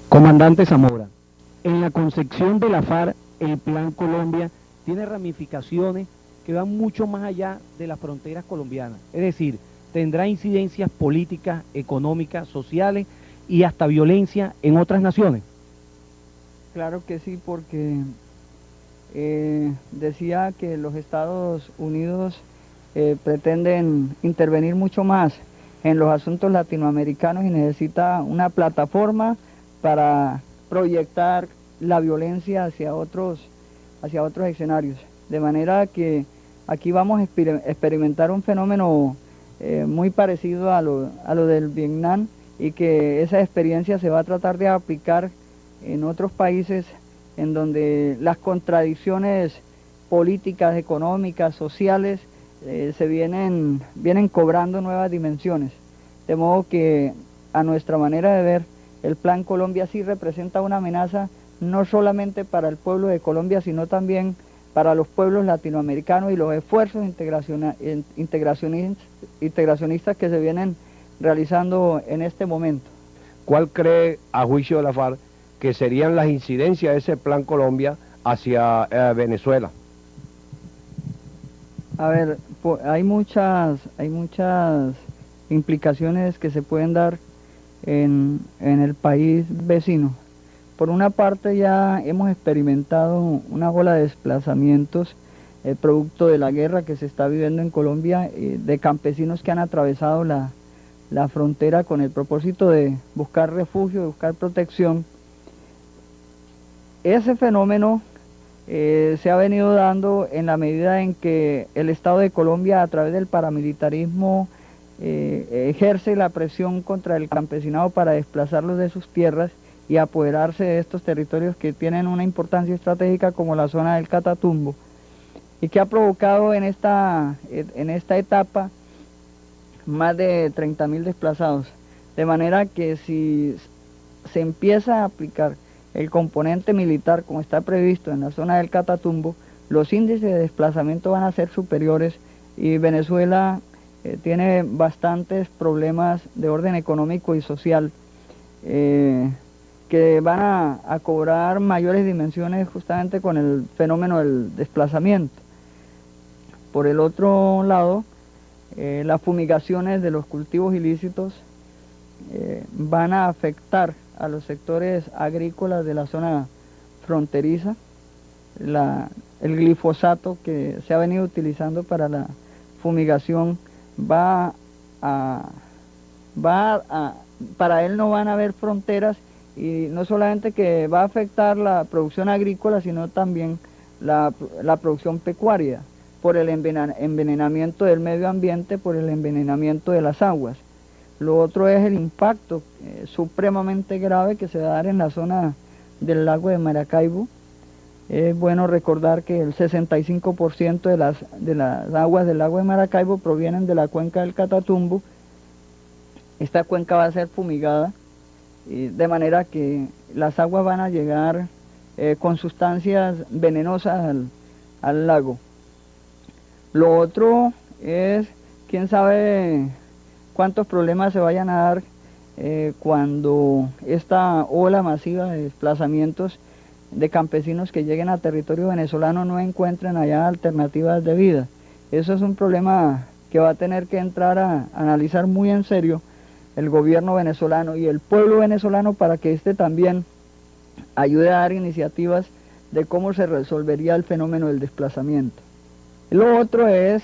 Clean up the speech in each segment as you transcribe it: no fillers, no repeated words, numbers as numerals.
Comandante Zamora, en la concepción de la FARC, el Plan Colombia tiene ramificaciones que van mucho más allá de las fronteras colombianas. Es decir, tendrá incidencias políticas, económicas, sociales y hasta violencia en otras naciones. Claro que sí, porque decía que los Estados Unidos pretenden intervenir mucho más en los asuntos latinoamericanos y necesita una plataforma para proyectar la violencia hacia otros escenarios. De manera que aquí vamos a experimentar un fenómeno muy parecido a lo del Vietnam, y que esa experiencia se va a tratar de aplicar en otros países en donde las contradicciones políticas, económicas, sociales se vienen cobrando nuevas dimensiones. De modo que, a nuestra manera de ver, el Plan Colombia sí representa una amenaza no solamente para el pueblo de Colombia, sino también para los pueblos latinoamericanos y los esfuerzos integracionistas que se vienen realizando en este momento. ¿Cuál cree, a juicio de la FARC, que serían las incidencias de ese Plan Colombia hacia Venezuela? A ver, hay muchas implicaciones que se pueden dar en el país vecino. Por una parte, ya hemos experimentado una ola de desplazamientos producto de la guerra que se está viviendo en Colombia, de campesinos que han atravesado la frontera con el propósito de buscar refugio, de buscar protección. Ese fenómeno se ha venido dando en la medida en que el Estado de Colombia, a través del paramilitarismo, ejerce la presión contra el campesinado para desplazarlos de sus tierras y apoderarse de estos territorios que tienen una importancia estratégica, como la zona del Catatumbo, y que ha provocado en esta etapa más de 30.000 desplazados. De manera que, si se empieza a aplicar el componente militar como está previsto en la zona del Catatumbo, los índices de desplazamiento van a ser superiores, y Venezuela tiene bastantes problemas de orden económico y social que van a cobrar mayores dimensiones justamente con el fenómeno del desplazamiento. Por el otro lado, las fumigaciones de los cultivos ilícitos van a afectar a los sectores agrícolas de la zona fronteriza. El glifosato que se ha venido utilizando para la fumigación para él no van a haber fronteras, y no solamente que va a afectar la producción agrícola, sino también la producción pecuaria, por el envenenamiento del medio ambiente, por el envenenamiento de las aguas. Lo otro es el impacto supremamente grave que se va a dar en la zona del lago de Maracaibo. Es bueno recordar que el 65% de las aguas del lago de Maracaibo provienen de la cuenca del Catatumbo. Esta cuenca va a ser fumigada, de manera que las aguas van a llegar con sustancias venenosas al lago. Lo otro es, quién sabe cuántos problemas se vayan a dar cuando esta ola masiva de desplazamientos de campesinos que lleguen a territorio venezolano no encuentren allá alternativas de vida. Eso es un problema que va a tener que entrar a analizar muy en serio el gobierno venezolano y el pueblo venezolano, para que éste también ayude a dar iniciativas de cómo se resolvería el fenómeno del desplazamiento. Lo otro es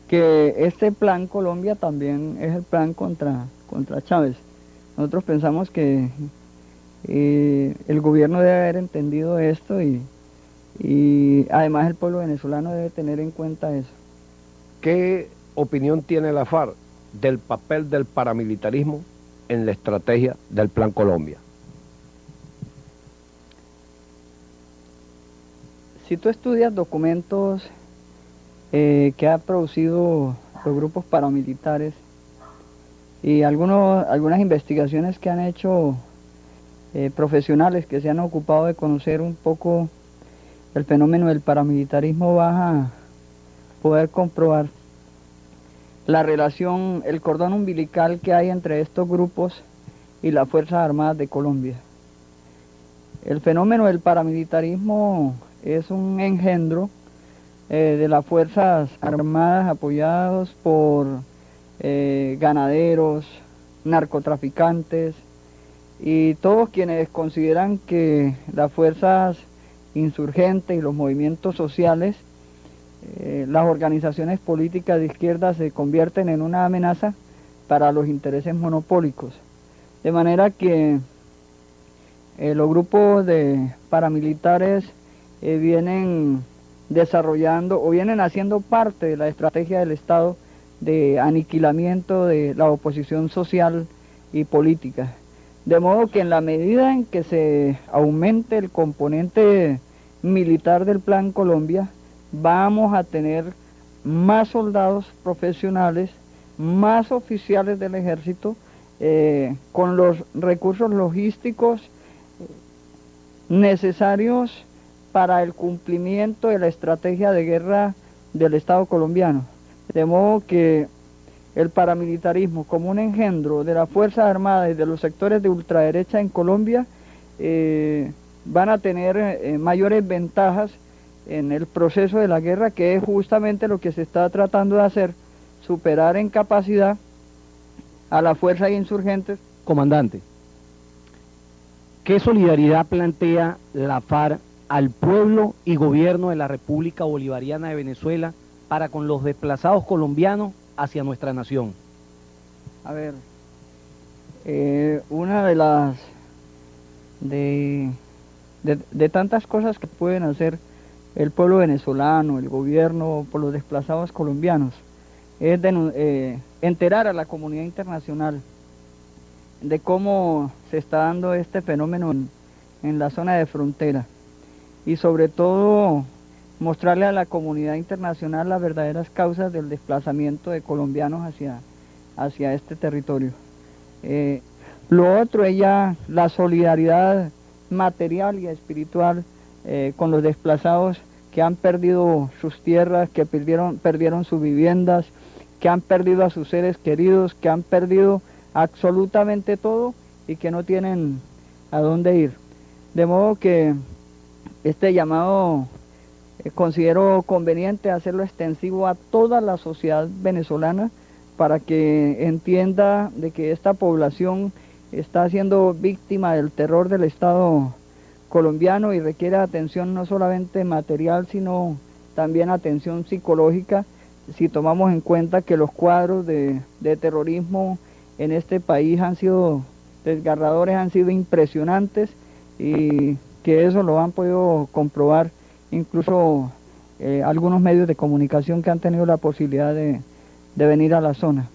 que este Plan Colombia también es el plan contra Chávez. Nosotros pensamos que el gobierno debe haber entendido esto, y además el pueblo venezolano debe tener en cuenta eso. ¿Qué opinión tiene la FARC del papel del paramilitarismo en la estrategia del Plan Colombia? Si tú estudias documentos que han producido los grupos paramilitares y algunas investigaciones que han hecho profesionales que se han ocupado de conocer un poco el fenómeno del paramilitarismo, vas a poder comprobar la relación, el cordón umbilical que hay entre estos grupos y las Fuerzas Armadas de Colombia. El fenómeno del paramilitarismo es un engendro de las Fuerzas Armadas apoyados por ganaderos, narcotraficantes y todos quienes consideran que las fuerzas insurgentes y los movimientos sociales, las organizaciones políticas de izquierda se convierten en una amenaza para los intereses monopólicos. De manera que los grupos de paramilitares vienen desarrollando o vienen haciendo parte de la estrategia del Estado de aniquilamiento de la oposición social y política. De modo que en la medida en que se aumente el componente militar del Plan Colombia, vamos a tener más soldados profesionales, más oficiales del ejército, con los recursos logísticos necesarios para el cumplimiento de la estrategia de guerra del Estado colombiano. De modo que el paramilitarismo, como un engendro de las Fuerzas Armadas y de los sectores de ultraderecha en Colombia, van a tener mayores ventajas en el proceso de la guerra, que es justamente lo que se está tratando de hacer, superar en capacidad a las fuerzas insurgentes. Comandante, ¿qué solidaridad plantea la FARC al pueblo y gobierno de la República Bolivariana de Venezuela para con los desplazados colombianos hacia nuestra nación? A ver, una de las de tantas cosas que pueden hacer el pueblo venezolano, el gobierno por los desplazados colombianos, es enterar a la comunidad internacional de cómo se está dando este fenómeno en la zona de frontera, y sobre todo mostrarle a la comunidad internacional las verdaderas causas del desplazamiento de colombianos hacia este territorio. Lo otro es ya la solidaridad material y espiritual con los desplazados que han perdido sus tierras, que perdieron sus viviendas, que han perdido a sus seres queridos, que han perdido absolutamente todo y que no tienen a dónde ir. De modo que este llamado considero conveniente hacerlo extensivo a toda la sociedad venezolana para que entienda de que esta población está siendo víctima del terror del Estado colombiano y requiere atención no solamente material, sino también atención psicológica, si tomamos en cuenta que los cuadros de terrorismo en este país han sido desgarradores, han sido impresionantes, y que eso lo han podido comprobar incluso algunos medios de comunicación que han tenido la posibilidad de venir a la zona.